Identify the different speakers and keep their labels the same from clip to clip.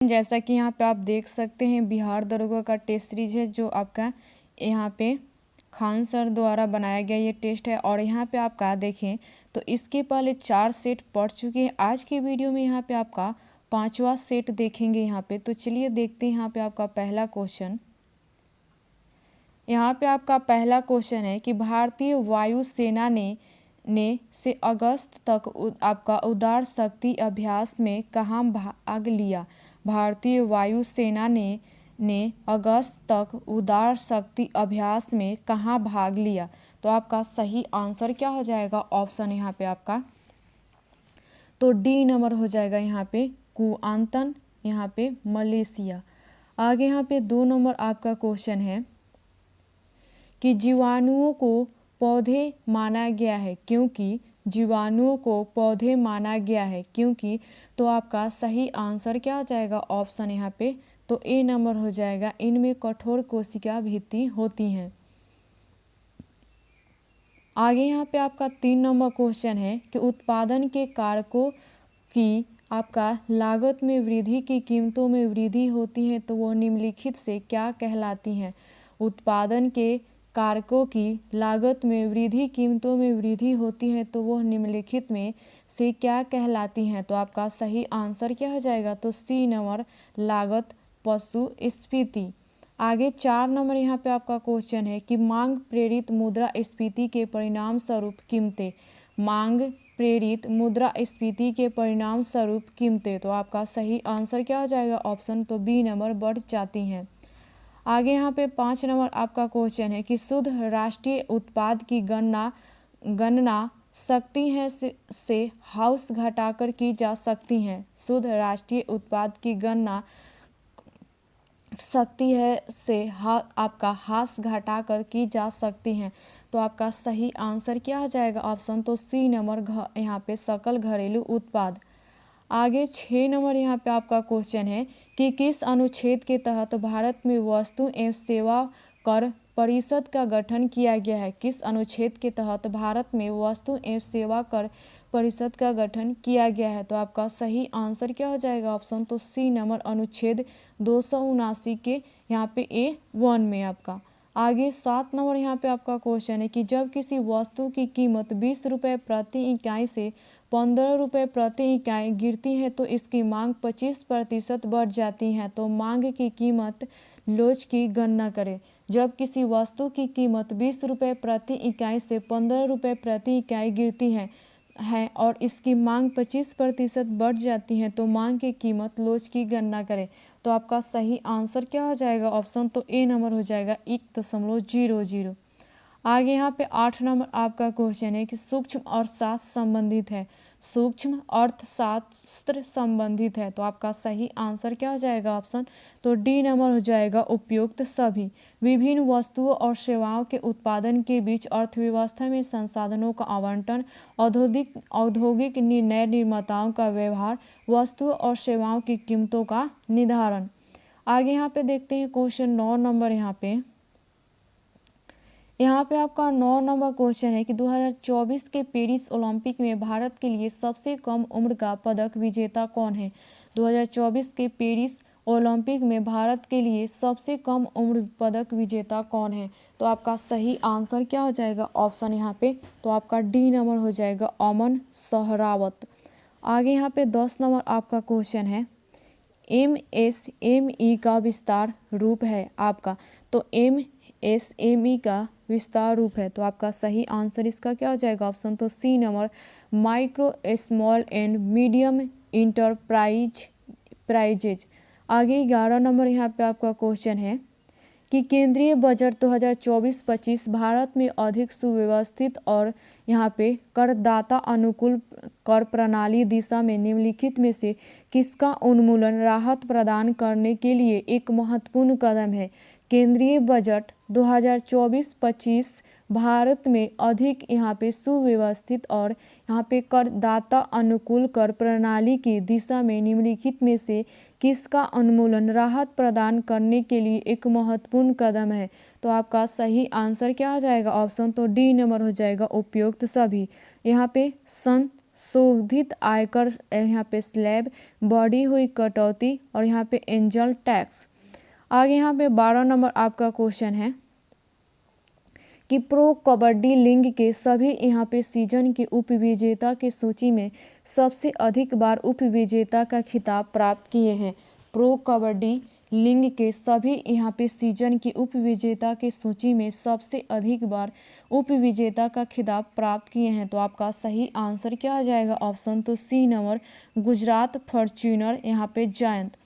Speaker 1: जैसा कि यहाँ पे आप देख सकते हैं बिहार दरोगा का टेस्ट सीरीज है जो आपका यहाँ पे खान सर द्वारा बनाया गया ये टेस्ट है। और यहाँ पे आपका देखें तो इसके पहले 4 सेट पढ़ चुके हैं। आज के वीडियो में यहाँ पे आपका 5वां सेट देखेंगे यहाँ पे। तो चलिए देखते हैं यहाँ पे आपका पहला क्वेश्चन। यहाँ पे आपका पहला क्वेश्चन है कि भारतीय वायुसेना ने से अगस्त तक आपका उदार शक्ति अभ्यास में कहाँ भाग लिया। भारतीय वायुसेना ने अगस्त तक उदार शक्ति अभ्यास में कहाँ भाग लिया। तो आपका सही आंसर क्या हो जाएगा ऑप्शन यहाँ पे आपका तो डी नंबर हो जाएगा यहाँ पे कुआंतन, यहाँ पे मलेशिया। आगे यहाँ पे 2 नंबर आपका क्वेश्चन है कि जीवाणुओं को पौधे माना गया है क्योंकि जीवाणुओं को पौधे माना गया है क्योंकि। तो आपका सही आंसर क्या हो जाएगा ऑप्शन यहाँ पे तो ए नंबर हो जाएगा, इनमें कठोर कोशिका भित्ति होती हैं। आगे यहाँ पे आपका 3 नंबर क्वेश्चन है कि उत्पादन के कारकों की आपका लागत में वृद्धि की कीमतों में वृद्धि होती है तो वो निम्नलिखित से क्या कहलाती हैं। उत्पादन के कारकों की लागत में वृद्धि कीमतों में वृद्धि होती है तो वह निम्नलिखित में से क्या कहलाती हैं। तो आपका सही आंसर क्या हो जाएगा तो सी नंबर लागत पशुस्फीति। आगे 4 नंबर यहाँ पे आपका क्वेश्चन है कि मांग प्रेरित मुद्रास्फीति के परिणाम स्वरूप कीमतें। मांग प्रेरित मुद्रास्फीति के परिणाम स्वरूप कीमतें। तो आपका सही आंसर क्या हो जाएगा ऑप्शन तो बी नंबर बढ़ जाती हैं। आगे यहाँ पे 5 नंबर आपका क्वेश्चन है कि शुद्ध राष्ट्रीय उत्पाद की गणना सकती है से हाउस घटाकर की जा सकती है। शुद्ध राष्ट्रीय उत्पाद की गणना सकती है से आपका हास घटाकर की जा सकती हैं। तो आपका सही आंसर क्या हो जाएगा ऑप्शन तो सी नंबर यहाँ पे सकल घरेलू उत्पाद। आगे 6 नंबर यहाँ पे आपका क्वेश्चन है कि किस अनुच्छेद के तहत भारत में वस्तु एवं सेवा कर परिषद का गठन किया गया है। किस अनुच्छेद के तहत भारत में वस्तु एवं सेवा कर परिषद का गठन किया गया है। तो आपका सही आंसर क्या हो जाएगा ऑप्शन तो सी नंबर अनुच्छेद 279 के यहाँ पे A1 में आपका। आगे 7 नंबर यहाँ पे आपका क्वेश्चन है कि जब किसी वस्तु की कीमत 20 रुपये प्रति इकाई से 15 रुपये प्रति इकाई गिरती है तो इसकी मांग 25% बढ़ जाती है। तो मांग की कीमत लोच की गणना करें। जब किसी वस्तु की कीमत 20 रुपये प्रति इकाई से 15 रुपये प्रति इकाई गिरती है और इसकी मांग 25% बढ़ जाती है तो मांग की कीमत लोच की गणना करें। तो आपका सही आंसर क्या हो जाएगा ऑप्शन तो ए नंबर हो जाएगा 1.00। आगे यहाँ पे 8 नंबर आपका क्वेश्चन है कि सूक्ष्म अर्थशास्त्र संबंधित है। सूक्ष्म अर्थशास्त्र संबंधित है। तो आपका सही आंसर क्या हो जाएगा ऑप्शन तो डी नंबर हो जाएगा उपयुक्त सभी। विभिन्न वस्तुओं और सेवाओं के उत्पादन के बीच अर्थव्यवस्था में संसाधनों का आवंटन, औद्योगिक निर्णय निर्माताओं का व्यवहार, वस्तुओं और सेवाओं की कीमतों का निर्धारण। आगे यहाँ पे देखते हैं क्वेश्चन 9 नंबर यहाँ पे आपका 9 नंबर क्वेश्चन है कि 2024 के पेरिस ओलंपिक में भारत के लिए सबसे कम उम्र का पदक विजेता कौन है। 2024 के पेरिस ओलंपिक में भारत के लिए सबसे कम उम्र पदक विजेता कौन है। तो आपका सही आंसर क्या हो जाएगा ऑप्शन यहाँ पे तो आपका डी नंबर हो जाएगा अमन सहरावत। आगे यहाँ पे 10 नंबर आपका क्वेश्चन है MSME का विस्तार रूप है आपका। तो MSME का विस्तार रूप है। तो आपका सही आंसर इसका क्या हो जाएगा ऑप्शन तो C number micro small and medium enterprises. आगे 11 नंबर यहाँ पे आपका क्वेश्चन है कि केंद्रीय बजट 2024-25 भारत में अधिक सुव्यवस्थित और यहाँ पे करदाता अनुकूल कर प्रणाली दिशा में निम्नलिखित में से किसका उन्मूलन राहत प्रदान करने के लिए एक महत्वपूर्ण कदम है। केंद्रीय बजट 2024-25 भारत में अधिक यहाँ पे सुव्यवस्थित और यहाँ पे करदाता अनुकूल कर प्रणाली की दिशा में निम्नलिखित में से किसका उन्मूलन राहत प्रदान करने के लिए एक महत्वपूर्ण कदम है। तो आपका सही आंसर क्या हो जाएगा ऑप्शन तो डी नंबर हो जाएगा उपयुक्त सभी। यहाँ पे सन शोधित आयकर यहाँ पे स्लैब, बढ़ी हुई कटौती और यहाँ पे एंजल टैक्स। आगे यहाँ पे 12 नंबर आपका क्वेश्चन है कि प्रो कबड्डी लीग के सभी यहाँ पे सीजन के उपविजेता की सूची में सबसे अधिक बार उपविजेता का खिताब प्राप्त किए हैं। प्रो कबड्डी लीग के सभी यहाँ पे सीजन के उपविजेता की सूची में सबसे अधिक बार उपविजेता का खिताब प्राप्त किए हैं। तो आपका सही आंसर क्या आ जाएगा? ऑप्शन तो सी नंबर, गुजरात फॉर्च्यूनर यहाँ पे जायंट।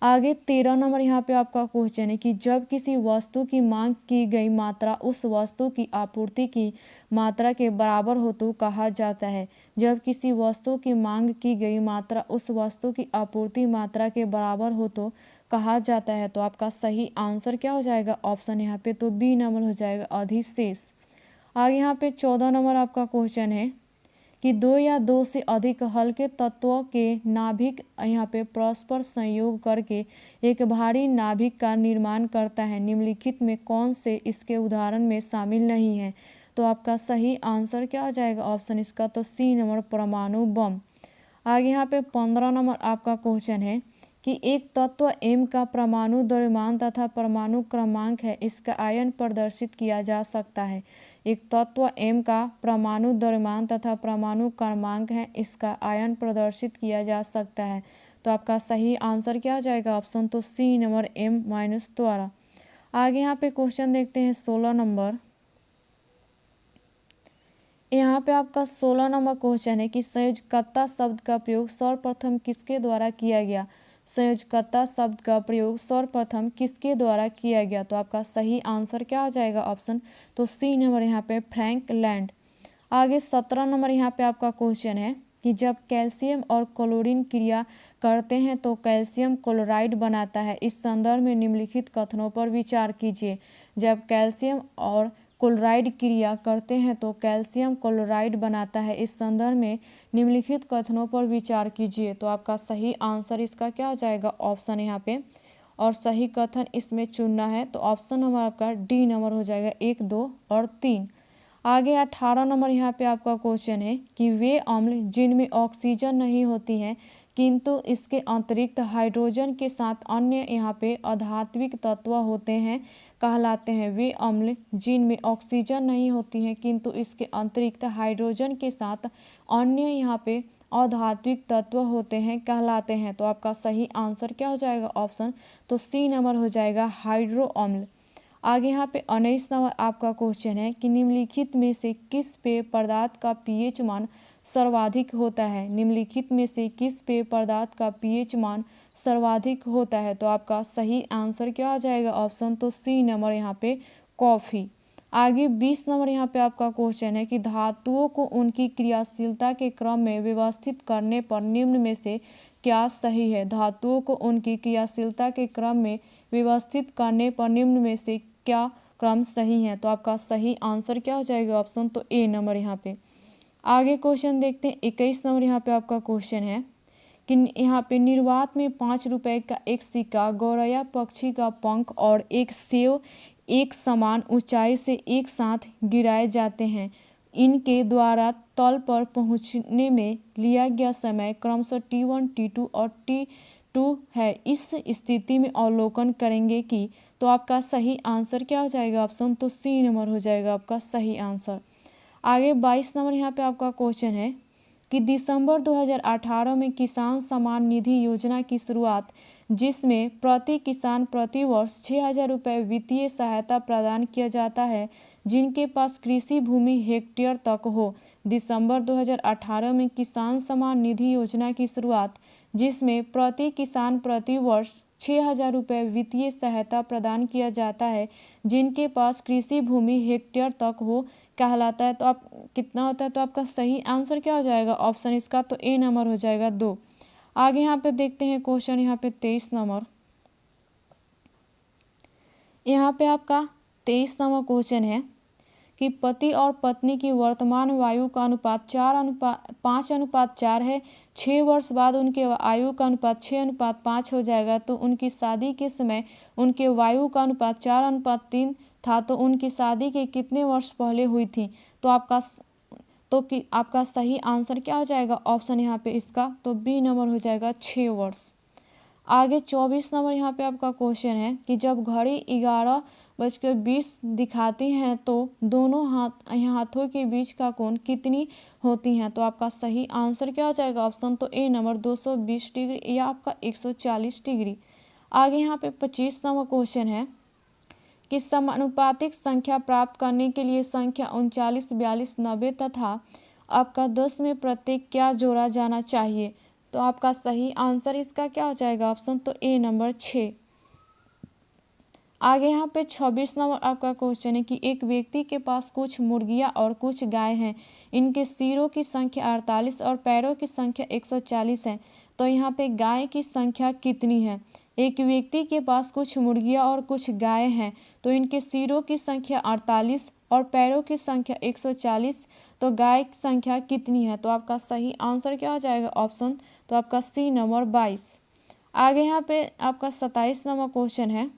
Speaker 1: आगे 13 नंबर यहाँ पे आपका क्वेश्चन है कि जब किसी वस्तु की मांग की गई मात्रा उस वस्तु की आपूर्ति की मात्रा के बराबर हो तो कहा जाता है। जब किसी वस्तु की मांग की गई मात्रा उस वस्तु की आपूर्ति मात्रा के बराबर हो तो कहा जाता है। तो आपका सही आंसर क्या हो जाएगा? ऑप्शन यहाँ पे तो बी नंबर हो जाएगा, अधिशेष। आगे यहाँ पे 14 नंबर आपका क्वेश्चन है कि दो या दो से अधिक हल्के तत्वों के नाभिक यहाँ पे परस्पर संयोग करके एक भारी नाभिक का निर्माण करता है। निम्नलिखित में कौन से इसके उदाहरण में शामिल नहीं है? तो आपका सही आंसर क्या हो जाएगा? ऑप्शन इसका तो सी नंबर, परमाणु बम। आगे यहाँ पे 15 नंबर आपका क्वेश्चन है कि एक तत्व M का परमाणु द्रव्यमान तथा परमाणु क्रमांक है, इसका आयन प्रदर्शित किया जा सकता है। एक तत्व M का परमाणु द्रव्यमान तथा परमाणु क्रमांक है, इसका आयन प्रदर्शित किया जा सकता है। तो आपका सही आंसर क्या आ जाएगा? ऑप्शन तो सी नंबर, M- द्वारा। आगे यहाँ पे क्वेश्चन देखते हैं 16 नंबर। यहाँ पे आपका 16 नंबर क्वेश्चन है कि संयोजकता शब्द का प्रयोग सर्वप्रथम किसके द्वारा किया गया? संयोजकता शब्द का प्रयोग सर्वप्रथम किसके द्वारा किया गया? तो आपका सही आंसर क्या आ जाएगा? ऑप्शन तो सी नंबर, यहाँ पे फ्रैंक लैंड। आगे 17 नंबर यहाँ पे आपका क्वेश्चन है कि जब कैल्शियम और क्लोरीन क्रिया करते हैं तो कैल्शियम क्लोराइड बनाता है। इस संदर्भ में निम्नलिखित कथनों पर विचार कीजिए। जब कैल्शियम और क्लोराइड क्रिया करते हैं तो कैल्शियम क्लोराइड बनाता है। इस संदर्भ में निम्नलिखित कथनों पर विचार कीजिए। तो आपका सही आंसर इसका क्या हो जाएगा? ऑप्शन यहाँ पे, और सही कथन इसमें चुनना है तो ऑप्शन नंबर आपका डी नंबर हो जाएगा, 1, 2 और 3। आगे 18 नंबर यहाँ पे आपका क्वेश्चन है कि वे अम्ल जिनमें ऑक्सीजन नहीं होती है किंतु इसके अतिरिक्त हाइड्रोजन के साथ अन्य यहाँ पे अधात्विक तत्व होते हैं कहलाते हैं। वे अम्ल जिनमें ऑक्सीजन नहीं होती है किंतु इसके अतिरिक्त हाइड्रोजन के साथ अन्य यहाँ पे अधात्विक तत्व होते हैं कहलाते हैं। तो आपका सही आंसर क्या हो जाएगा? ऑप्शन तो सी नंबर हो जाएगा, हाइड्रो अम्ल। आगे यहाँ पे 19 नंबर आपका क्वेश्चन है कि निम्नलिखित में से किस पेय पदार्थ का पीएच मान सर्वाधिक होता है? निम्नलिखित में से किस पेय पदार्थ का पीएच मान सर्वाधिक होता है? तो आपका सही आंसर क्या आ जाएगा? ऑप्शन तो सी नंबर, यहाँ पे कॉफ़ी। आगे 20 नंबर यहाँ पे आपका क्वेश्चन है कि धातुओं को उनकी क्रियाशीलता के क्रम में व्यवस्थित करने पर निम्न में से क्या सही है? धातुओं को उनकी क्रियाशीलता के क्रम में व्यवस्थित करने पर निम्न में से क्या क्रम सही है? तो आपका सही आंसर क्या हो जाएगा? ऑप्शन तो ए नंबर यहाँ पे। आगे क्वेश्चन देखते हैं 21 नंबर यहाँ पे आपका क्वेश्चन है कि यहाँ पे निर्वात में 5 रुपए का एक सिक्का, गौरैया पक्षी का पंख और एक सेव एक समान ऊंचाई से एक साथ गिराए जाते हैं। इनके द्वारा तल पर पहुंचने में लिया गया समय क्रमशः T1, T2 और T2 है। इस स्थिति में अवलोकन करेंगे कि तो आपका सही आंसर क्या हो जाएगा? ऑप्शन तो सी नंबर हो जाएगा आपका सही आंसर। आगे 22 नंबर यहाँ पे आपका क्वेश्चन है कि दिसंबर 2018 में किसान सम्मान निधि योजना की शुरुआत, जिसमें प्रति किसान प्रति वर्ष 6,000 रुपये वित्तीय सहायता प्रदान किया जाता है जिनके पास कृषि भूमि हेक्टेयर तक हो। दिसंबर 2018 में किसान सम्मान निधि योजना की शुरुआत, जिसमें प्रति किसान प्रति वर्ष 6,000 रुपये वित्तीय सहायता प्रदान किया जाता है जिनके पास कृषि भूमि हेक्टेयर तक हो कहलाता है। तो आप कितना होता है? तो आपका सही आंसर क्या हो जाएगा? ऑप्शन इसका तो ए नंबर हो जाएगा, 2। आगे यहाँ पे देखते हैं क्वेश्चन यहाँ पे 23 नंबर। यहाँ पे आपका 23 नंबर क्वेश्चन है कि पति और पत्नी की वर्तमान आयु का अनुपात 5:4 है। 6 वर्ष बाद उनके आयु का अनुपात 6:5 हो जाएगा। तो उनकी शादी के समय उनके वायु का अनुपात 4:3 था। तो उनकी शादी के कितने वर्ष पहले हुई थी? तो आपका तो कि आपका सही आंसर क्या हो जाएगा ऑप्शन यहाँ पे इसका, तो बी नंबर हो जाएगा 6 वर्ष। आगे 24 नंबर यहाँ पे आपका क्वेश्चन है कि जब घड़ी 11:20 दिखाती हैं तो दोनों हाथों के बीच का कोण कितनी होती हैं। तो आपका सही आंसर क्या हो जाएगा ऑप्शन, तो ए नंबर 220 डिग्री या आपका 140 डिग्री। आगे यहाँ पे 25 नंबर क्वेश्चन है कि समानुपातिक संख्या प्राप्त करने के लिए संख्या 39, 42, 90 तथा आपका 10 में प्रत्येक क्या जोड़ा जाना चाहिए। तो आपका सही आंसर इसका क्या हो जाएगा ऑप्शन, तो ए नंबर 6। आगे यहाँ पे 26 नंबर आपका क्वेश्चन है कि एक व्यक्ति के पास कुछ मुर्गियाँ और कुछ गाय हैं। इनके सिरों की संख्या 48 और पैरों की संख्या 140 है। तो यहाँ पे गाय की संख्या कितनी है। एक व्यक्ति के पास कुछ मुर्गियाँ और कुछ गाय हैं, तो इनके सिरों की संख्या 48 और पैरों की संख्या 140, तो गाय की संख्या कितनी है। तो आपका सही आंसर क्या हो जाएगा ऑप्शन, तो आपका सी नंबर 22। आगे यहाँ पे आपका 27 नंबर क्वेश्चन है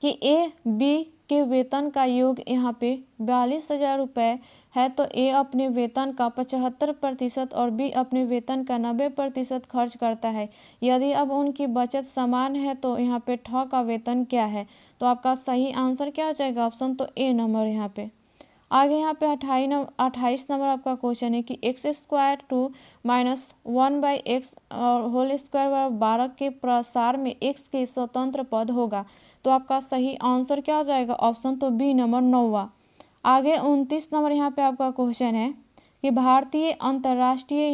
Speaker 1: कि ए बी के वेतन का योग यहाँ पे 42,000 रुपये है। तो ए अपने वेतन का 75% और बी अपने वेतन का 90% खर्च करता है। यदि अब उनकी बचत समान है तो यहाँ पे ठ का वेतन क्या है। तो आपका सही आंसर क्या हो जाएगा ऑप्शन, तो ए नंबर यहाँ पे। आगे यहाँ पे 28 नंबर आपका क्वेश्चन है कि x² टू -1/x और होल स्क्वायर बराबर 12 के प्रसार में x के स्वतंत्र पद होगा। तो आपका सही आंसर क्या हो जाएगा ऑप्शन, तो बी नंबर 9वां। आगे 29 नंबर यहाँ पे आपका क्वेश्चन है कि भारतीय अंतर्राष्ट्रीय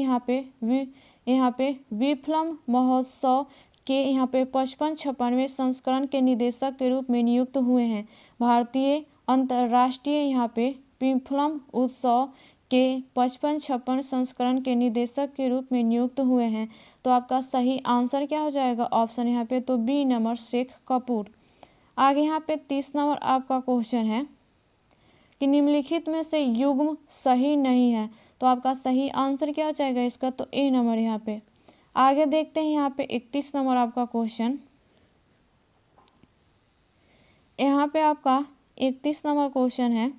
Speaker 1: यहाँ पे विप्लव महोत्सव के यहाँ पे 55-56वें संस्करण के निदेशक के रूप में नियुक्त हुए हैं। भारतीय अंतर्राष्ट्रीय यहाँ पे विप्लव उत्सव के 55-56 संस्करण के निदेशक के रूप में नियुक्त हुए हैं। तो आपका सही आंसर क्या हो जाएगा ऑप्शन यहाँ पे, तो बी नंबर शेख कपूर। आगे यहाँ पे 30 नंबर आपका क्वेश्चन है कि निम्नलिखित में से युग्म सही नहीं है। तो आपका सही आंसर क्या हो जाएगा इसका, तो ए नंबर यहाँ पे। आगे देखते हैं यहाँ पे 31 नंबर आपका क्वेश्चन। यहाँ पे आपका 31 नंबर क्वेश्चन है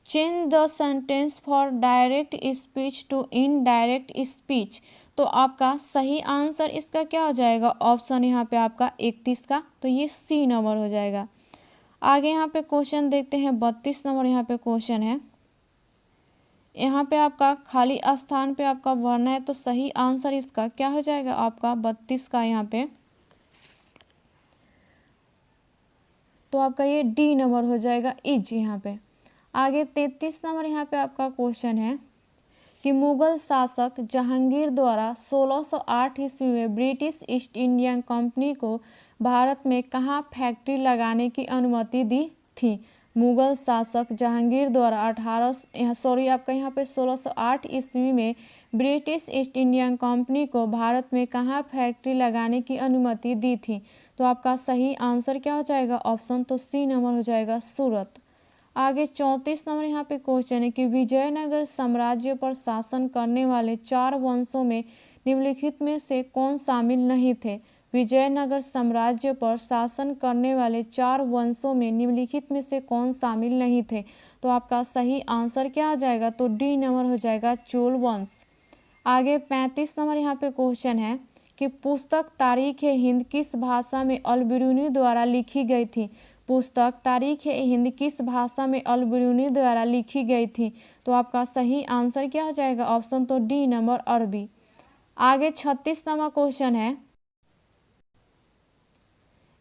Speaker 1: change the sentence for direct speech to indirect speech. तो आपका सही आंसर इसका क्या हो जाएगा ऑप्शन यहाँ पे आपका 31 का, तो ये सी नंबर हो जाएगा। आगे यहाँ पे क्वेश्चन देखते हैं 32 नंबर यहाँ पे क्वेश्चन है। यहाँ पे आपका खाली स्थान पे आपका भरना है, तो सही आंसर इसका क्या हो जाएगा आपका 32 का यहाँ पे, तो आपका ये डी नंबर हो जाएगा इज यहाँ पे। आगे 33 नंबर यहाँ पे आपका क्वेश्चन है कि मुगल शासक जहांगीर द्वारा 1608 ईस्वी में ब्रिटिश ईस्ट इंडिया कंपनी को भारत में कहाँ फैक्ट्री लगाने की अनुमति दी थी। मुगल शासक जहांगीर द्वारा आपका यहाँ पे 1608 ईस्वी में ब्रिटिश ईस्ट इंडिया कंपनी को भारत में कहाँ फैक्ट्री लगाने की अनुमति दी थी। तो आपका सही आंसर क्या हो जाएगा ऑप्शन, तो सी नंबर हो जाएगा सूरत। आगे 34 नंबर यहाँ पे क्वेश्चन है कि विजयनगर साम्राज्य पर शासन करने वाले 4 वंशों में निम्नलिखित में से कौन शामिल नहीं थे। विजयनगर साम्राज्य पर शासन करने वाले 4 वंशों में निम्नलिखित में से कौन शामिल नहीं थे। तो आपका सही आंसर क्या हो जाएगा, तो डी नंबर हो जाएगा चोल वंश। आगे 35 नंबर यहाँ पे क्वेश्चन है कि पुस्तक तारीख हिंद किस भाषा में अल-बिरूनी द्वारा लिखी गई थी। पुस्तक तारीख हिंद किस भाषा में अल-बिरूनी द्वारा लिखी गई थी। तो आपका सही आंसर क्या हो जाएगा ऑप्शन, तो डी नंबर अरबी। आगे 36 नंबर क्वेश्चन है।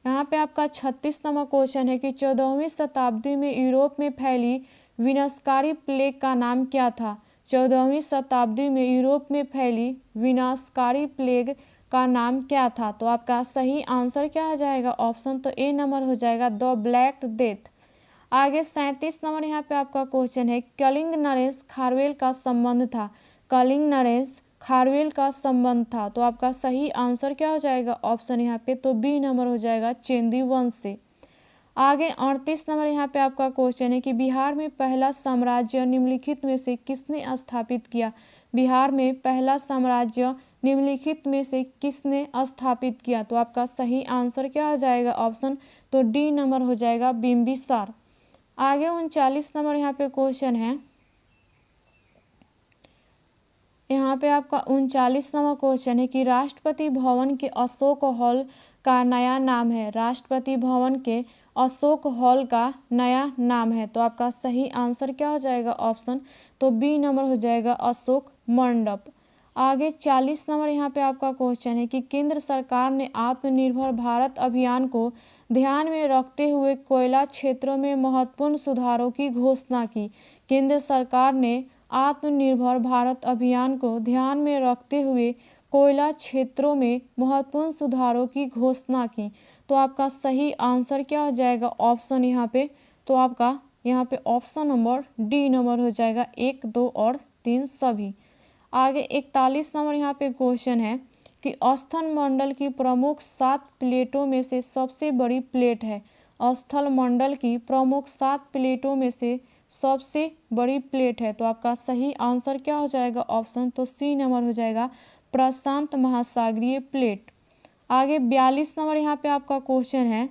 Speaker 1: यहाँ पे आपका 36 नंबर क्वेश्चन है कि 14वीं शताब्दी में यूरोप में फैली विनाशकारी प्लेग का नाम क्या था। 14वीं शताब्दी में यूरोप में फैली विनाशकारी प्लेग का नाम क्या था। तो आपका सही आंसर क्या हो जाएगा ऑप्शन, तो ए नंबर हो जाएगा द ब्लैक डेथ। आगे 37 नंबर यहाँ पे आपका क्वेश्चन है कलिंग नरेश खारवेल का संबंध था। कलिंग नरेश खारवेल का संबंध था। तो आपका सही आंसर क्या हो जाएगा ऑप्शन यहाँ पे, तो बी नंबर हो जाएगा चेंदी वंश से। आगे 38 नंबर यहाँ पे आपका क्वेश्चन है कि बिहार में पहला साम्राज्य निम्नलिखित में से किसने स्थापित किया। बिहार में पहला साम्राज्य निम्नलिखित में से किसने स्थापित किया। तो आपका सही आंसर क्या हो जाएगा ऑप्शन, तो डी नंबर हो जाएगा बिम्बिसार। आगे 39 नंबर यहाँ पे क्वेश्चन है। यहाँ पे आपका 39 नंबर क्वेश्चन है कि राष्ट्रपति भवन के अशोक हॉल का नया नाम है। राष्ट्रपति भवन के अशोक हॉल का नया नाम है। तो आपका सही आंसर क्या हो जाएगा ऑप्शन, तो बी नंबर हो जाएगा अशोक मंडप। आगे 40 नंबर यहाँ पे आपका क्वेश्चन है कि केंद्र सरकार ने आत्मनिर्भर भारत अभियान को ध्यान में रखते हुए कोयला क्षेत्रों में महत्वपूर्ण सुधारों की घोषणा की। केंद्र सरकार ने आत्मनिर्भर भारत अभियान को ध्यान में रखते हुए कोयला क्षेत्रों में महत्वपूर्ण सुधारों की घोषणा की। तो आपका सही आंसर क्या हो जाएगा ऑप्शन यहाँ पे, तो आपका यहाँ पे ऑप्शन नंबर डी नंबर हो जाएगा, 1, 2 और 3 सभी। आगे 41 नंबर यहाँ पे क्वेश्चन है कि स्थल मंडल की प्रमुख 7 प्लेटों में से सबसे बड़ी प्लेट है। स्थल मंडल की प्रमुख 7 प्लेटों में से सबसे बड़ी प्लेट है। तो आपका सही आंसर क्या हो जाएगा ऑप्शन, तो सी नंबर हो जाएगा, प्रशांत महासागरीय प्लेट। आगे 42 नंबर यहाँ पे आपका क्वेश्चन है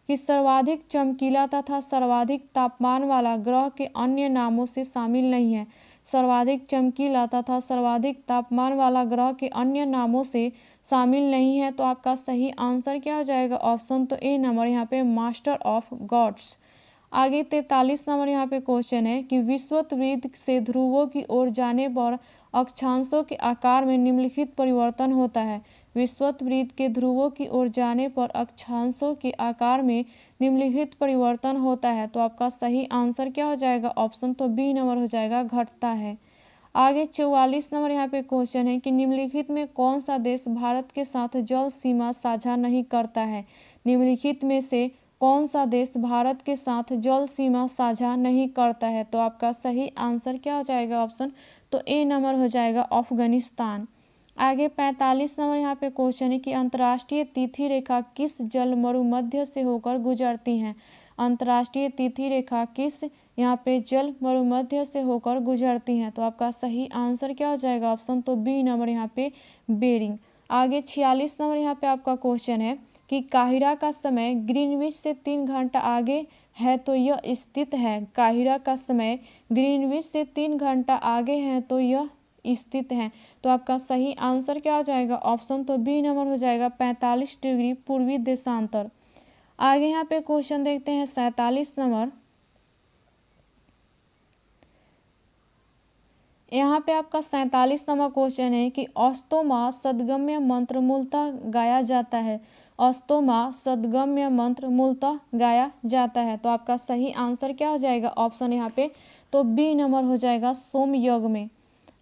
Speaker 1: कि सर्वाधिक चमकीला तथा सर्वाधिक तापमान वाला ग्रह के अन्य नामों से शामिल नहीं है। सर्वाधिक चमकीला तथा सर्वाधिक तापमान वाला ग्रह के अन्य नामों से शामिल नहीं है। तो आपका सही आंसर क्या हो जाएगा ऑप्शन, तो ए नंबर यहाँ पे मास्टर ऑफ गॉड्स। आगे 43 नंबर यहाँ पे क्वेश्चन है कि विषुववृत्त से ध्रुवों की ओर जाने पर अक्षांशों के आकार में निम्नलिखित परिवर्तन होता है। विषुववृत्त के ध्रुवों की ओर जाने पर अक्षांशों के आकार में निम्नलिखित परिवर्तन होता है। तो आपका सही आंसर क्या हो जाएगा ऑप्शन, तो बी नंबर हो जाएगा, घटता है। आगे 44 नंबर यहाँ पे क्वेश्चन है कि निम्नलिखित में कौन सा देश भारत के साथ जल सीमा साझा नहीं करता है। निम्नलिखित में से कौन सा देश भारत के साथ जल सीमा साझा नहीं करता है। तो आपका सही आंसर क्या हो जाएगा ऑप्शन, तो ए नंबर हो जाएगा, अफगानिस्तान। आगे 45 नंबर यहाँ पे क्वेश्चन है कि अंतर्राष्ट्रीय तिथि रेखा किस जल मरुमध्य से होकर गुजरती हैं। अंतर्राष्ट्रीय तिथि रेखा किस यहाँ पे जल मरुमध्य से होकर गुजरती हैं। तो आपका सही आंसर क्या हो जाएगा ऑप्शन, तो बी नंबर यहाँ पे बेरिंग। आगे 46 नंबर यहाँ पे आपका क्वेश्चन है कि काहिरा का समय ग्रीनविच से 3 घंटा आगे है तो यह स्थित है। काहिरा का समय ग्रीनविच से 3 घंटा आगे है तो यह स्थित है। तो आपका सही आंसर क्या हो जाएगा ऑप्शन, तो बी नंबर हो जाएगा, 45 डिग्री पूर्वी देशांतर। आगे यहाँ पे क्वेश्चन देखते हैं 47 नंबर। यहाँ पे आपका 47 नंबर क्वेश्चन है कि अस्तोमा सद्गम्य मंत्र मूलतः गाया जाता है। अस्तोमा सद्गम्य मंत्र मूलतः गाया जाता है। तो आपका सही आंसर क्या हो जाएगा ऑप्शन यहाँ पे, तो बी नंबर हो जाएगा, सोमयज्ञ में।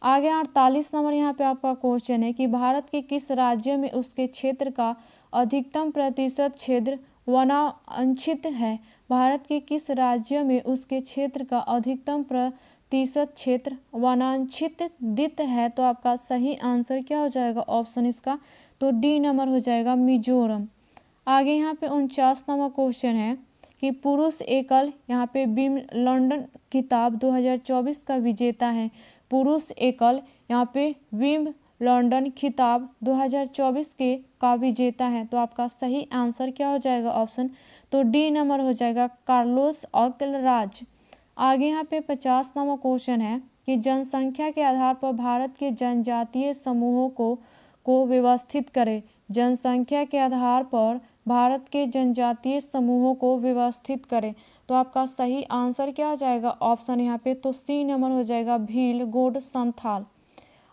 Speaker 1: आगे 48 नंबर यहाँ पे आपका क्वेश्चन है कि भारत के किस राज्य में उसके क्षेत्र का अधिकतम प्रतिशत क्षेत्र वनांचित है। भारत के किस राज्य में उसके क्षेत्र का अधिकतम प्रतिशत क्षेत्र वनांचित है। तो आपका सही आंसर क्या हो जाएगा ऑप्शन इसका, तो डी नंबर हो जाएगा, मिजोरम। आगे यहाँ पे 49 नंबर क्वेश्चन है कि पुरुष एकल यहाँ पे विंबलडन खिताब 2024 का विजेता है। पुरुष एकल यहाँ पे विंबलडन खिताब 2024 के का विजेता है। तो आपका सही आंसर क्या हो जाएगा ऑप्शन, तो डी नंबर हो जाएगा, कार्लोस अल्कराज। आगे यहाँ पे 50 नंबर क्वेश्चन है कि जनसंख्या के आधार पर भारत के जनजातीय समूहों को व्यवस्थित करें। जनसंख्या के आधार पर भारत के जनजातीय समूहों को व्यवस्थित करें। तो आपका सही आंसर क्या हो जाएगा ऑप्शन यहाँ पे, तो सी नंबर हो जाएगा, भील, गोंड, संथाल।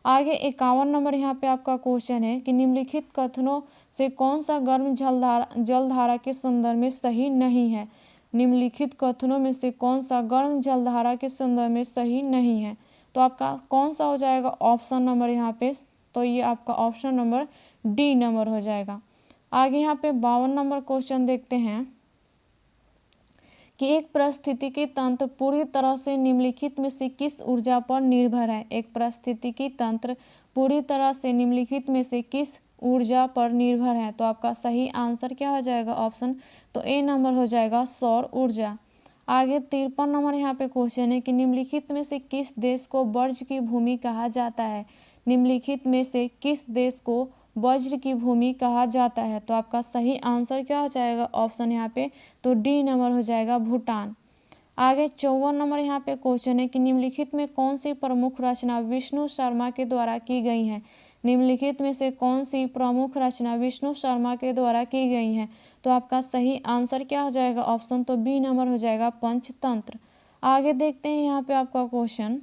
Speaker 1: आगे 51 नंबर यहाँ पे आपका क्वेश्चन है कि निम्नलिखित कथनों से कौन सा गर्म जलधारा के संदर्भ में सही नहीं है। निम्नलिखित कथनों में से कौन सा गर्म जलधारा के संदर्भ में सही नहीं है। तो आपका कौन सा हो जाएगा ऑप्शन नंबर यहाँ पे, तो ये आपका ऑप्शन नंबर डी नंबर हो जाएगा। आगे यहाँ पे 52 नंबर क्वेश्चन देखते हैं कि एक पारिस्थितिकी तंत्र पूरी तरह से निम्नलिखित में से किस ऊर्जा पर निर्भर है। एक पारिस्थितिकी तंत्र पूरी तरह से निम्नलिखित में से किस ऊर्जा पर निर्भर है। तो आपका सही आंसर क्या हो जाएगा ऑप्शन, तो ए नंबर हो जाएगा, सौर ऊर्जा। आगे 53 नंबर यहाँ पे क्वेश्चन है कि निम्नलिखित में से किस देश को वज्र की भूमि कहा जाता है। निम्नलिखित में से किस देश को वज्र की भूमि कहा जाता है। तो आपका सही आंसर क्या हो जाएगा ऑप्शन यहाँ पे, तो डी नंबर हो जाएगा, भूटान। आगे 54 नंबर यहाँ पे क्वेश्चन है कि निम्नलिखित में कौन सी प्रमुख रचना विष्णु शर्मा के द्वारा की गई है। निम्नलिखित में से कौन सी प्रमुख रचना विष्णु शर्मा के द्वारा की गई है। तो आपका सही आंसर क्या हो जाएगा, ऑप्शन तो बी नंबर हो जाएगा, पंचतंत्र। आगे देखते हैं यहाँ पे आपका क्वेश्चन,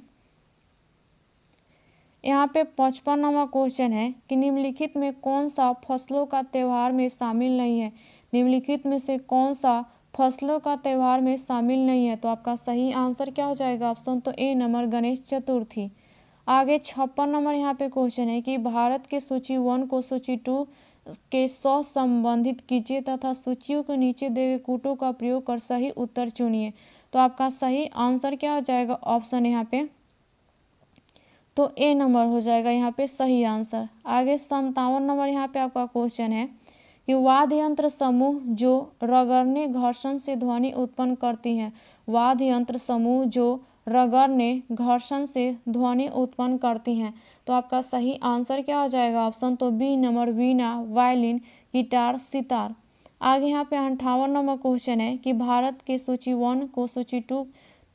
Speaker 1: यहाँ पे 55 नंबर क्वेश्चन है कि निम्नलिखित में कौन सा फसलों का त्यौहार में शामिल नहीं है। निम्नलिखित में से कौन सा फसलों का त्यौहार में शामिल नहीं है। तो आपका सही आंसर क्या हो जाएगा, ऑप्शन तो ए नंबर, गणेश चतुर्थी। आगे 56 नंबर यहाँ पे क्वेश्चन है कि भारत के सूची 1 को सूची 2 के सौ संबंधित कीजिए तथा सूचियों के नीचे दिए गए कूटों का प्रयोग कर सही उत्तर चुनिए। तो आपका सही आंसर क्या हो जाएगा, ऑप्शन यहाँ पे तो ए नंबर हो जाएगा यहाँ पे सही आंसर। आगे 57 नंबर यहाँ पे आपका क्वेश्चन है कि वाद्य यंत्र समूह जो रगड़ने घर्षण से ध्वनि उत्पन्न करती हैं। वाद्य यंत्र समूह जो रगड़ने घर्षण से ध्वनि उत्पन्न करती हैं। तो आपका सही आंसर क्या हो जाएगा, ऑप्शन तो बी नंबर, वीणा, वायलिन, गिटार, सितार। आगे यहाँ पे 58 नंबर क्वेश्चन है कि भारत के सूची 1 को सूची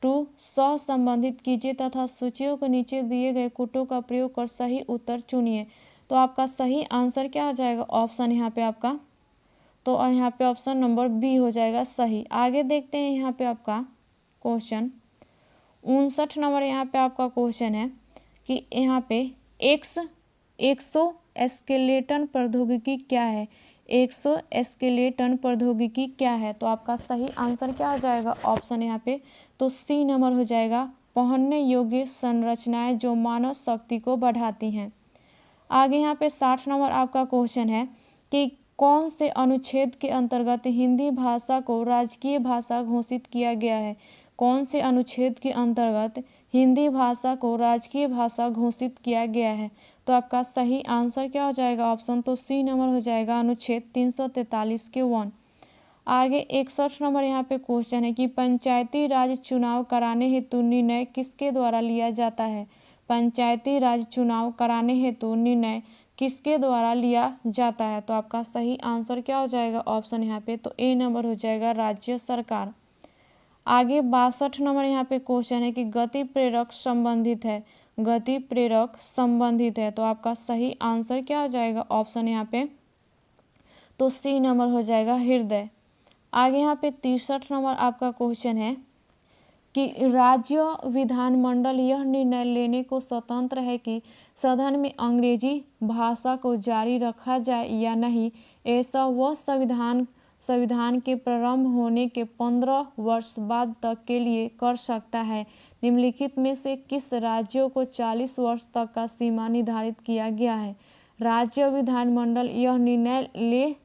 Speaker 1: 2 सौ संबंधित कीजिए तथा सूचियों के नीचे दिए गए कूटों का प्रयोग कर सही उत्तर चुनिए। तो आपका सही आंसर क्या हो जाएगा, ऑप्शन यहाँ पे आपका तो यहाँ पे ऑप्शन नंबर बी हो जाएगा सही। आगे देखते हैं यहाँ पे आपका क्वेश्चन 59 नंबर यहाँ पे आपका क्वेश्चन है कि यहाँ पे एक्सो एस्केलेटन प्रौद्योगिकी क्या है। एक्सो एस्केलेटन प्रौद्योगिकी क्या है। तो आपका सही आंसर क्या हो जाएगा, ऑप्शन यहाँ पे तो सी नंबर हो जाएगा, पहनने योग्य संरचनाएं जो मानव शक्ति को बढ़ाती हैं। आगे यहाँ पे 60 नंबर आपका क्वेश्चन है कि कौन से अनुच्छेद के अंतर्गत हिंदी भाषा को राजकीय भाषा घोषित किया गया है। कौन से अनुच्छेद के अंतर्गत हिंदी भाषा को राजकीय भाषा घोषित किया गया है। तो आपका सही आंसर क्या हो जाएगा, ऑप्शन तो सी नंबर हो जाएगा, अनुच्छेद 343 के 1। आगे 61 नंबर यहाँ पे क्वेश्चन है कि पंचायती राज चुनाव कराने हेतु निर्णय किसके द्वारा लिया जाता है। पंचायती राज चुनाव कराने हेतु निर्णय किसके द्वारा लिया जाता है। तो आपका सही आंसर क्या हो जाएगा, ऑप्शन यहाँ पे तो ए नंबर हो जाएगा, राज्य सरकार। आगे 62 नंबर यहाँ पे क्वेश्चन है कि गति प्रेरक संबंधित है। गति प्रेरक संबंधित है। तो आपका सही आंसर क्या हो जाएगा, ऑप्शन यहाँ पे तो सी नंबर हो जाएगा, हृदय। आगे यहाँ पे 63 नंबर आपका क्वेश्चन है कि राज्य विधानमंडल यह निर्णय लेने को स्वतंत्र है कि सदन में अंग्रेजी भाषा को जारी रखा जाए या नहीं। ऐसा वह संविधान के प्रारंभ होने के 15 वर्ष बाद तक के लिए कर सकता है। निम्नलिखित में से किस राज्यों को 40 वर्ष तक का सीमा निर्धारित किया गया है। राज्य विधानमंडल यह निर्णय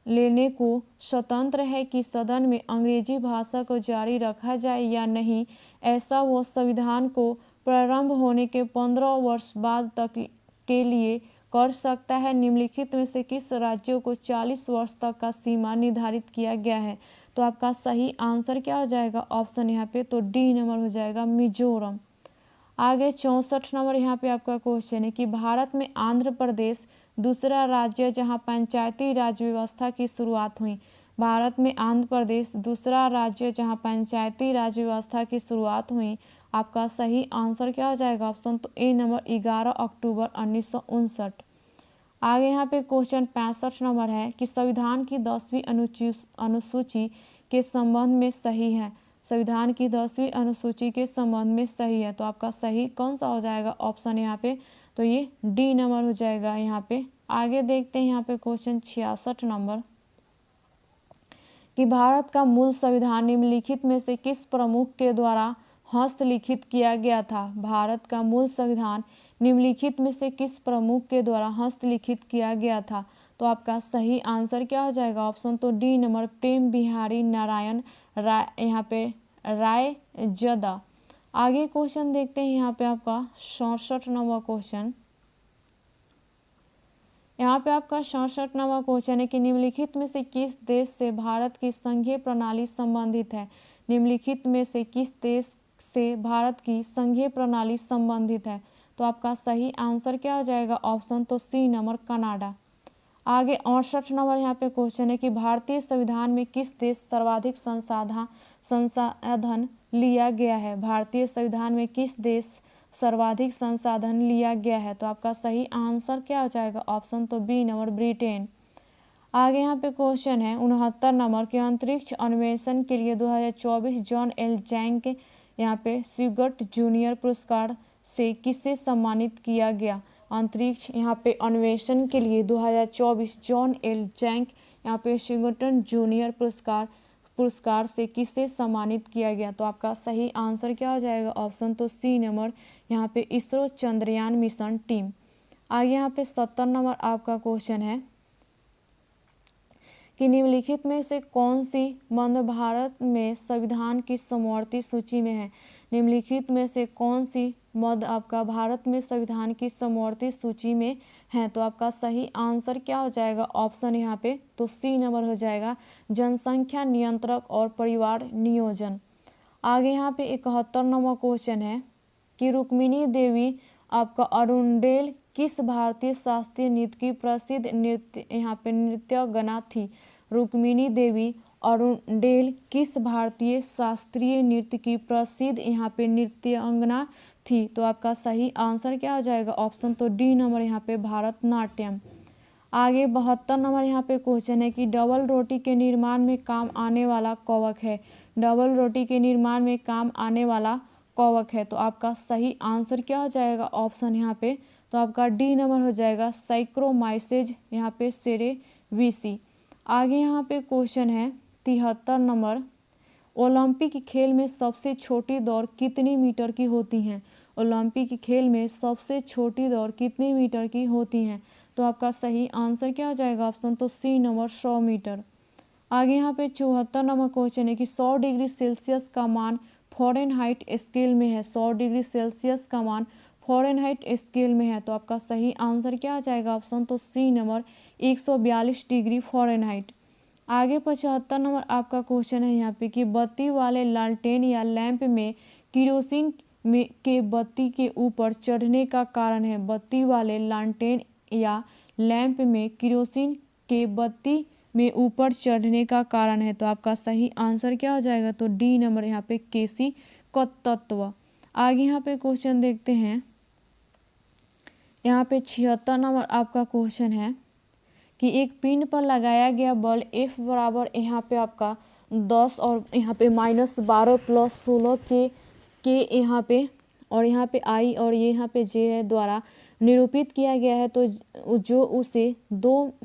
Speaker 1: लेने को स्वतंत्र है कि सदन में अंग्रेजी भाषा को जारी रखा जाए या नहीं। ऐसा वो संविधान को प्रारंभ होने के 15 वर्ष बाद तक के लिए कर सकता है। निम्नलिखित में से किस राज्यों को 40 वर्ष तक का सीमा निर्धारित किया गया है। तो आपका सही आंसर क्या हो जाएगा, ऑप्शन यहाँ पे तो डी नंबर हो जाएगा, मिजोरम। आगे 64 नंबर यहाँ पे आपका क्वेश्चन है कि भारत में आंध्र प्रदेश दूसरा राज्य जहां पंचायती राज व्यवस्था की शुरुआत हुई। भारत में आंध्र प्रदेश दूसरा राज्य जहां पंचायती राज व्यवस्था की शुरुआत हुई। आपका सही आंसर क्या हो जाएगा, ऑप्शन तो ए नंबर, 11 अक्टूबर 1959। आगे यहाँ पे क्वेश्चन 65 नंबर है कि संविधान की 10वीं अनुसूची के संबंध में सही है। संविधान की 10वीं अनुसूची के संबंध में सही है। तो आपका सही कौन सा हो जाएगा, ऑप्शन यहाँ पे तो ये डी नंबर हो जाएगा यहाँ पे। आगे देखते हैं यहाँ पे क्वेश्चन 66 नंबर कि भारत का मूल संविधान निम्नलिखित में से किस प्रमुख के द्वारा हस्तलिखित किया गया था। भारत का मूल संविधान निम्नलिखित में से किस प्रमुख के द्वारा हस्तलिखित किया गया था। तो आपका सही आंसर क्या हो जाएगा, ऑप्शन तो डी नंबर, प्रेम बिहारी नारायण राय, यहाँ पे राय जदा। आगे क्वेश्चन देखते हैं यहाँ पे आपका 67 नंबर क्वेश्चन। यहाँ पे आपका 67 नंबर क्वेश्चन है कि निम्नलिखित में से किस देश से भारत की संघीय प्रणाली संबंधित है। निम्नलिखित में से किस देश से भारत की संघीय प्रणाली संबंधित है। तो आपका सही आंसर क्या हो जाएगा, ऑप्शन तो सी नंबर, कनाडा। आगे 68 नंबर यहाँ पे क्वेश्चन है कि भारतीय संविधान में किस देश सर्वाधिक संसाधन लिया गया है? भारतीय संविधान में किस देश सर्वाधिक संसाधन लिया गया है? तो आपका सही आंसर क्या हो जाएगा? ऑप्शन तो बी नंबर ब्रिटेन। आगे यहाँ पे क्वेश्चन है 69 नंबर के अंतरिक्ष अन्वेषण के लिए 2024 जॉन एल जैंक यहाँ पे स्यूगट जूनियर पुरस्कार से किसे सम्मानित किया गया? अंतरिक्ष यहाँ पे अन्वेषण के लिए 2024 जॉन एल जैंक यहाँ पे स्यूगटन जूनियर पुरस्कार से किसे सम्मानित किया गया? तो आपका सही आंसर क्या हो जाएगा? ऑप्शन तो सी नंबर यहाँ पे इसरो चंद्रयान मिशन टीम। आगे यहाँ पे 70 नंबर आपका क्वेश्चन है कि निम्नलिखित में से कौन सी मध्य भारत में संविधान की समवर्ती सूची में है? निम्नलिखित में से कौन सी मध्य आपका भारत में संविधान की समवर्ती सूची में है? तो आपका सही आंसर क्या हो जाएगा? ऑप्शन यहाँ पे तो सी नंबर हो जाएगा जनसंख्या नियंत्रक और परिवार नियोजन। आगे यहाँ पे 71 नंबर क्वेश्चन है कि रुक्मिणी देवी आपका अरुणडेल किस भारतीय शास्त्रीय नृत्य की प्रसिद्ध नृत्यगना थी? रुक्मिणी देवी अरुणडेल किस भारतीय शास्त्रीय नृत्य की प्रसिद्ध नृत्यांगना थी? तो आपका सही आंसर क्या हो जाएगा? ऑप्शन तो डी नंबर यहाँ पे भारतनाट्यम। आगे 72 नंबर यहाँ पे क्वेश्चन है कि डबल रोटी के निर्माण में काम आने वाला कवक है। डबल रोटी के निर्माण में काम आने वाला कवक है। तो आपका सही आंसर क्या हो जाएगा? ऑप्शन यहाँ पे तो आपका डी नंबर हो जाएगा साइक्रोमाइसेज यहाँ पे सेरेविसी। आगे यहाँ पे क्वेश्चन है 73 नंबर ओलंपिक खेल में सबसे छोटी दौड़ कितनी मीटर की होती हैं? ओलंपिक खेल में सबसे छोटी दौड़ कितने मीटर की होती हैं? तो आपका सही आंसर क्या हो जाएगा? ऑप्शन तो सी नंबर 100 मीटर। आगे यहाँ पे 74 नंबर क्वेश्चन है कि 100 डिग्री सेल्सियस का मान फ़ारेनहाइट स्केल में है। 100 डिग्री सेल्सियस का मान फ़ारेनहाइट स्केल में है। तो आपका सही आंसर क्या आ जाएगा? ऑप्शन तो सी नंबर 142 डिग्री फ़ारेनहाइट। आगे 75 नंबर आपका क्वेश्चन है यहाँ पे कि बत्ती वाले लालटेन या लैंप में केरोसिन के बत्ती के ऊपर चढ़ने का कारण है। बत्ती वाले लालटेन या लैंप में केरोसिन के बत्ती में ऊपर चढ़ने का कारण है। तो आपका सही आंसर क्या हो जाएगा? तो डी नंबर यहाँ पे केसी का तत्व। आगे यहाँ पे क्वेश्चन देखते हैं। यहाँ पे 76 नंबर आपका क्वेश्चन है कि एक पिन पर लगाया गया बल F बराबर यहाँ पे आपका 10 और यहाँ पे -12 + 16 के यहाँ पे और यहाँ पे I और ये यहाँ पे J है द्वारा निरूपित किया गया है। तो जो उसे 2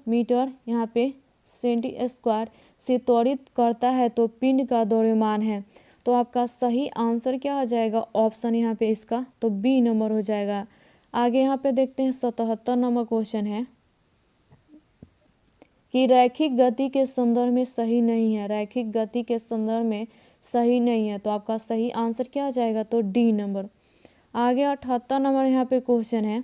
Speaker 1: मीटर यहाँ पे सेंटी² से त्वरित करता है तो पिंड का द्रव्यमान है। तो आपका सही आंसर क्या हो जाएगा? ऑप्शन यहाँ पे इसका तो बी नंबर हो जाएगा। आगे यहाँ पे देखते हैं 77 नंबर क्वेश्चन है कि रैखिक गति के संदर्भ में सही नहीं है। रैखिक गति के संदर्भ में सही नहीं है। तो आपका सही आंसर क्या हो जाएगा? तो डी नंबर। आगे 78 नंबर यहाँ पे क्वेश्चन है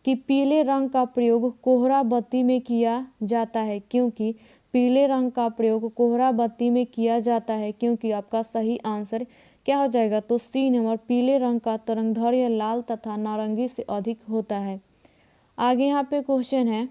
Speaker 1: कि पीले रंग का प्रयोग कोहरा बत्ती में किया जाता है क्योंकि पीले रंग का प्रयोग कोहरा बत्ती में किया जाता है क्योंकि आपका सही आंसर क्या हो जाएगा? तो सी नंबर पीले रंग का तरंगदैर्घ्य लाल तथा नारंगी से अधिक होता है। आगे यहाँ पे क्वेश्चन है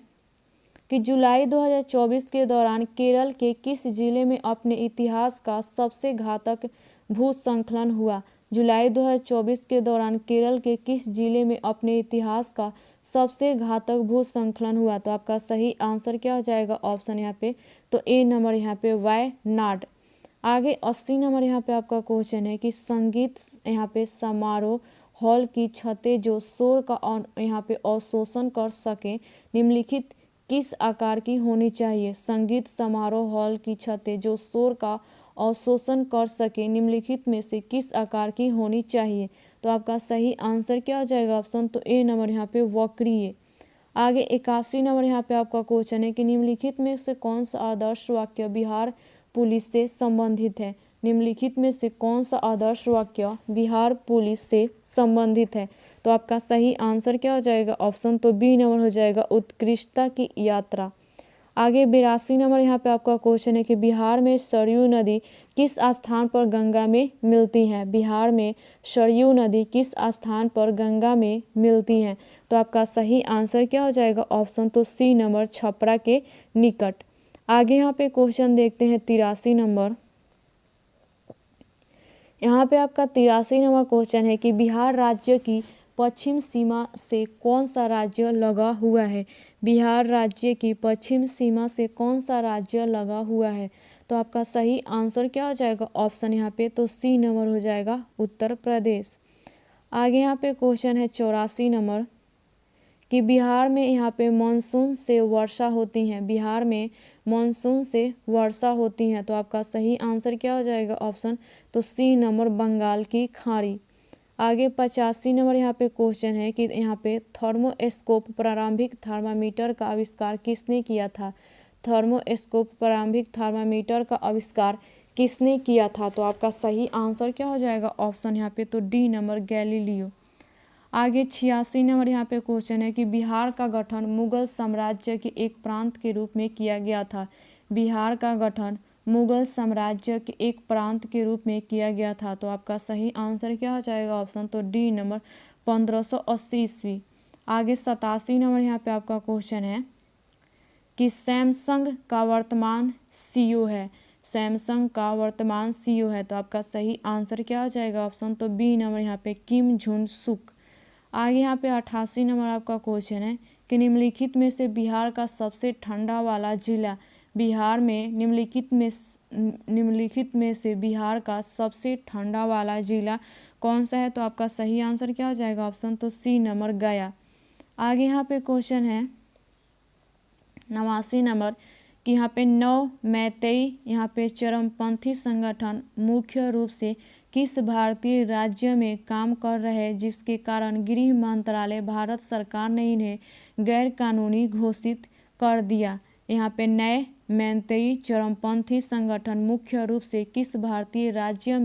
Speaker 1: कि जुलाई 2024 के दौरान केरल के किस जिले में अपने इतिहास का सबसे घातक भूस्खलन हुआ? जुलाई 2024 के दौरान केरल के किस जिले में अपने इतिहास का सबसे घातक भूस्खलन हुआ? तो आपका सही आंसर क्या हो जाएगा? ऑप्शन यहाँ पे तो ए नंबर यहाँ पे वायनाड। आगे 80 नंबर यहाँ पे आपका क्वेश्चन है कि संगीत यहाँ पे समारोह हॉल की छतें जो शोर का यहाँ पे अवशोषण कर सके निम्नलिखित किस आकार की होनी चाहिए? संगीत समारोह हॉल की छतें जो शोर का अवशोषण कर सके निम्नलिखित में से किस आकार की होनी चाहिए? तो आपका सही आंसर क्या हो जाएगा? ऑप्शन तो ए नंबर यहाँ पे वक्रीय। आगे 81 नंबर यहाँ पे आपका क्वेश्चन है कि निम्नलिखित में से कौन सा आदर्श वाक्य बिहार पुलिस से संबंधित है? निम्नलिखित में से कौन सा आदर्श वाक्य बिहार पुलिस से संबंधित है? तो आपका सही आंसर क्या हो जाएगा? ऑप्शन तो बी नंबर हो जाएगा उत्कृष्टता की यात्रा। आगे 82 नंबर यहाँ पे आपका क्वेश्चन है कि बिहार में सरयू नदी किस स्थान पर गंगा में मिलती है? बिहार में सरयू नदी किस स्थान पर गंगा में मिलती हैं? तो आपका सही आंसर क्या हो जाएगा? ऑप्शन तो सी नंबर छपरा के निकट। आगे यहाँ पे क्वेश्चन देखते हैं 83 नंबर यहाँ पे आपका 83 नंबर क्वेश्चन है कि बिहार राज्य की पश्चिम सीमा से कौन सा राज्य लगा हुआ है। बिहार राज्य की पश्चिम सीमा से कौन सा राज्य लगा हुआ है। तो आपका सही आंसर क्या हो जाएगा ऑप्शन यहाँ पे तो सी नंबर हो जाएगा उत्तर प्रदेश। आगे यहाँ पे क्वेश्चन है 84 नंबर कि बिहार में यहाँ पे मानसून से वर्षा होती हैं। बिहार में मानसून से वर्षा होती हैं। तो आपका सही आंसर क्या हो जाएगा ऑप्शन तो सी नंबर बंगाल की खाड़ी। आगे 85 नंबर यहाँ पे क्वेश्चन है कि यहाँ पे थर्मोस्कोप प्रारंभिक थर्मामीटर का आविष्कार किसने किया था। थर्मोस्कोप प्रारंभिक थर्मामीटर का आविष्कार किसने किया था। तो आपका सही आंसर क्या हो जाएगा ऑप्शन यहाँ पे तो डी नंबर गैलीलियो। आगे 86 नंबर यहाँ पे क्वेश्चन है कि बिहार का गठन मुगल साम्राज्य के एक प्रांत के रूप में किया गया था। बिहार का गठन मुगल साम्राज्य के एक प्रांत के रूप में किया गया था। तो आपका सही आंसर क्या हो जाएगा ऑप्शन तो डी नंबर 1580 ईस्वी। आगे 87 नंबर यहाँ पे आपका क्वेश्चन है कि सैमसंग का वर्तमान सीईओ है। सैमसंग का वर्तमान सीईओ है। तो आपका सही आंसर क्या हो जाएगा ऑप्शन तो बी नंबर यहाँ पे किम जुन सुक। आगे यहाँ पे 88 नंबर आपका क्वेश्चन है कि निम्नलिखित में से बिहार का सबसे ठंडा वाला जिला। बिहार में निम्नलिखित में से बिहार का सबसे ठंडा वाला जिला कौन सा है। तो आपका सही आंसर क्या हो जाएगा ऑप्शन तो सी नंबर गया। आगे यहाँ पे क्वेश्चन है 89 नंबर कि यहाँ पे 9 मैतेई यहाँ पे चरमपंथी संगठन मुख्य रूप से किस भारतीय राज्य में काम कर रहे हैं जिसके कारण गृह मंत्रालय भारत सरकार ने इन्हें गैर कानूनी घोषित कर दिया। यहाँ पे नए मैतेई चरमपंथी संगठन मुख्य रूप से किस भारतीय राज्य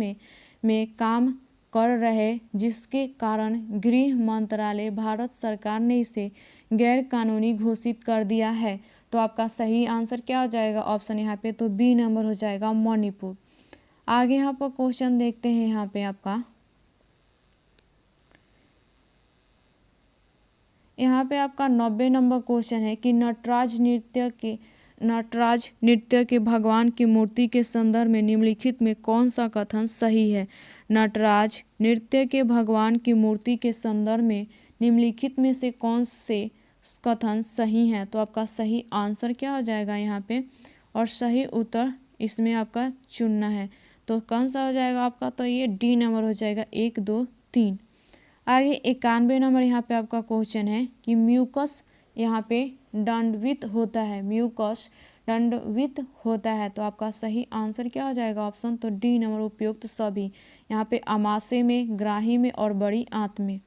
Speaker 1: में काम कर रहे जिसके कारण गृह मंत्रालय भारत सरकार ने इसे गैर कानूनी घोषित कर दिया है। तो आपका सही आंसर क्या हो जाएगा ऑप्शन यहाँ पे तो बी नंबर हो जाएगा मणिपुर। आगे यहाँ पर क्वेश्चन देखते हैं। यहाँ पे आपका 90 नंबर क्वेश्चन है कि नटराज नृत्य के भगवान की मूर्ति के संदर्भ में निम्नलिखित में कौन सा कथन सही है। नटराज नृत्य के भगवान की मूर्ति के संदर्भ में निम्नलिखित में से कौन से कथन सही है। तो आपका सही आंसर क्या हो जाएगा यहाँ पे और सही उत्तर इसमें आपका चुनना है। तो कौन सा हो जाएगा आपका तो ये डी नंबर हो जाएगा 1 2 3। आगे 91 नंबर यहाँ पे आपका क्वेश्चन है कि म्यूकस यहाँ पे दंडवित होता है। म्यूकस दंडवित होता है। तो आपका सही आंसर क्या हो जाएगा ऑप्शन तो डी नंबर उपयुक्त सभी। यहाँ पे अमाशय में, ग्राही में और बड़ी आंत में।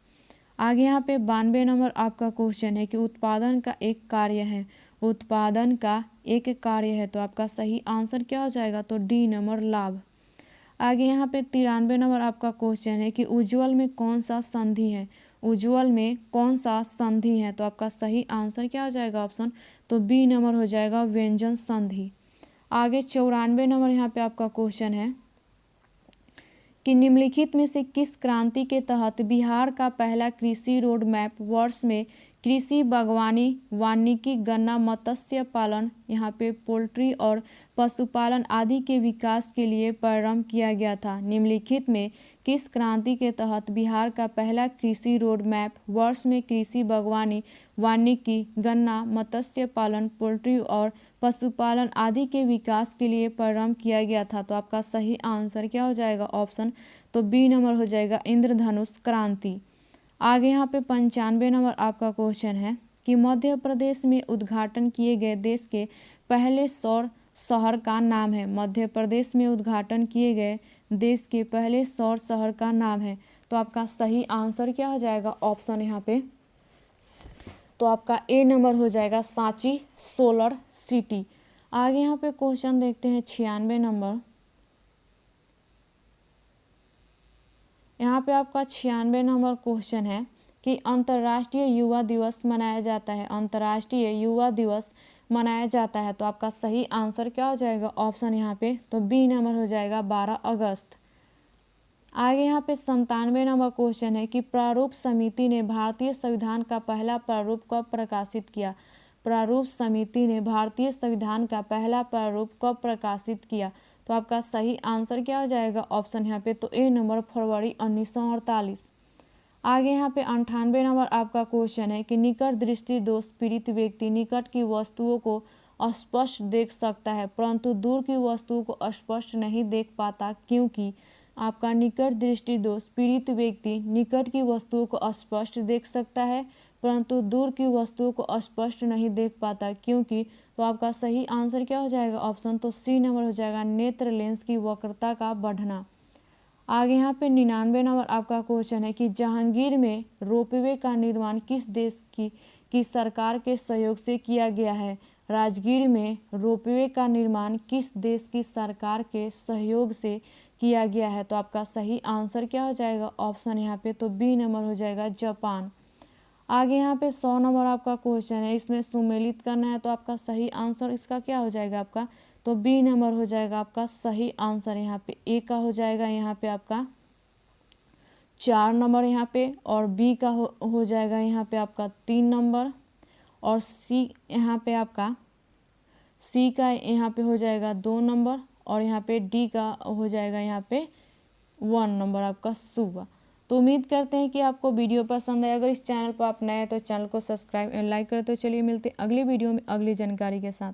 Speaker 1: आगे यहाँ पे 92 नंबर आपका क्वेश्चन है कि उत्पादन का एक कार्य है। उत्पादन का एक कार्य है। तो आपका सही आंसर क्या हो जाएगा तो डी नंबर लाभ। आगे यहाँ पे 93 नंबर आपका क्वेश्चन है कि उज्ज्वल में कौन सा संधि है। उज्ज्वल में कौन सा संधि है। तो आपका सही आंसर क्या हो जाएगा ऑप्शन तो बी नंबर हो जाएगा व्यंजन संधि। आगे 94 नंबर यहाँ पे आपका क्वेश्चन है कि निम्नलिखित में से किस क्रांति के तहत बिहार का पहला कृषि रोड मैप वर्ष में कृषि, बागवानी, वानिकी, गन्ना, मत्स्य पालन, यहाँ पे पोल्ट्री और पशुपालन आदि के विकास के लिए प्रारंभ किया गया था। निम्नलिखित में किस क्रांति के तहत बिहार का पहला कृषि रोड मैप वर्ष में कृषि, बागवानी, वानिकी, गन्ना, मत्स्य पालन, पोल्ट्री और पशुपालन आदि के विकास के लिए प्रारंभ किया गया था। तो आपका सही आंसर क्या हो जाएगा ऑप्शन तो बी नंबर हो जाएगा इंद्रधनुष क्रांति। आगे यहाँ पे 95 नंबर आपका क्वेश्चन है कि मध्य प्रदेश में उद्घाटन किए गए देश के पहले सौर शहर का नाम है। मध्य प्रदेश में उद्घाटन किए गए देश के पहले सौर शहर का नाम है। तो आपका सही आंसर क्या हो जाएगा ऑप्शन यहाँ पे तो आपका ए नंबर हो जाएगा सांची सोलर सिटी। आगे यहाँ पे क्वेश्चन देखते हैं 96 नंबर। यहाँ पे आपका 96 नंबर क्वेश्चन है कि अंतर्राष्ट्रीय युवा दिवस मनाया जाता है। अंतर्राष्ट्रीय युवा दिवस मनाया जाता है। तो आपका सही आंसर क्या हो जाएगा ऑप्शन यहाँ पे तो बी नंबर हो जाएगा 12 अगस्त। आगे यहाँ पे 97 नंबर क्वेश्चन है कि प्रारूप समिति ने भारतीय संविधान का पहला प्रारूप कब प्रकाशित किया। प्रारूप समिति ने भारतीय संविधान का पहला प्रारूप कब प्रकाशित किया। तो आपका सही आंसर क्या हो जाएगा ऑप्शन यहाँ पे तो ए नंबर फरवरी 1948। आगे यहाँ पे 98 नंबर आपका क्वेश्चन है कि निकट दृष्टि दोष पीड़ित व्यक्ति निकट की वस्तुओं को स्पष्ट देख सकता है परंतु दूर की वस्तुओं को स्पष्ट नहीं देख पाता क्योंकि आपका निकट दृष्टि दोष पीड़ित व्यक्ति निकट की वस्तुओं को स्पष्ट देख सकता है परंतु दूर की वस्तुओं को स्पष्ट नहीं देख पाता क्योंकि तो आपका सही आंसर क्या हो जाएगा ऑप्शन तो सी नंबर हो जाएगा नेत्र लेंस की वक्रता का बढ़ना। आगे यहाँ पे 99 नंबर आपका क्वेश्चन है कि जहांगीर में रोपवे का निर्माण किस देश की सरकार के सहयोग से किया गया है। राजगीर में रोपवे का निर्माण किस देश की सरकार के सहयोग से किया गया है। तो आपका सही आंसर क्या हो जाएगा ऑप्शन यहाँ पे तो बी नंबर हो जाएगा जापान। आगे यहाँ पे 100 नंबर आपका क्वेश्चन है, इसमें सुमेलित करना है तो आपका सही आंसर इसका क्या हो जाएगा आपका तो बी नंबर हो जाएगा आपका सही आंसर। यहाँ पे ए का हो जाएगा यहाँ पे आपका 4 नंबर यहाँ पे और बी का हो जाएगा यहाँ पे आपका 3 नंबर और सी यहाँ पे आपका सी का यहाँ पे हो जाएगा 2 नंबर और यहाँ पे डी का हो जाएगा यहाँ पे 1 नंबर आपका सुबह। तो उम्मीद करते हैं कि आपको वीडियो पसंद है। अगर इस चैनल पर आप नए हैं तो चैनल को सब्सक्राइब एंड लाइक करें। तो चलिए मिलते हैं अगली वीडियो में अगली जानकारी के साथ।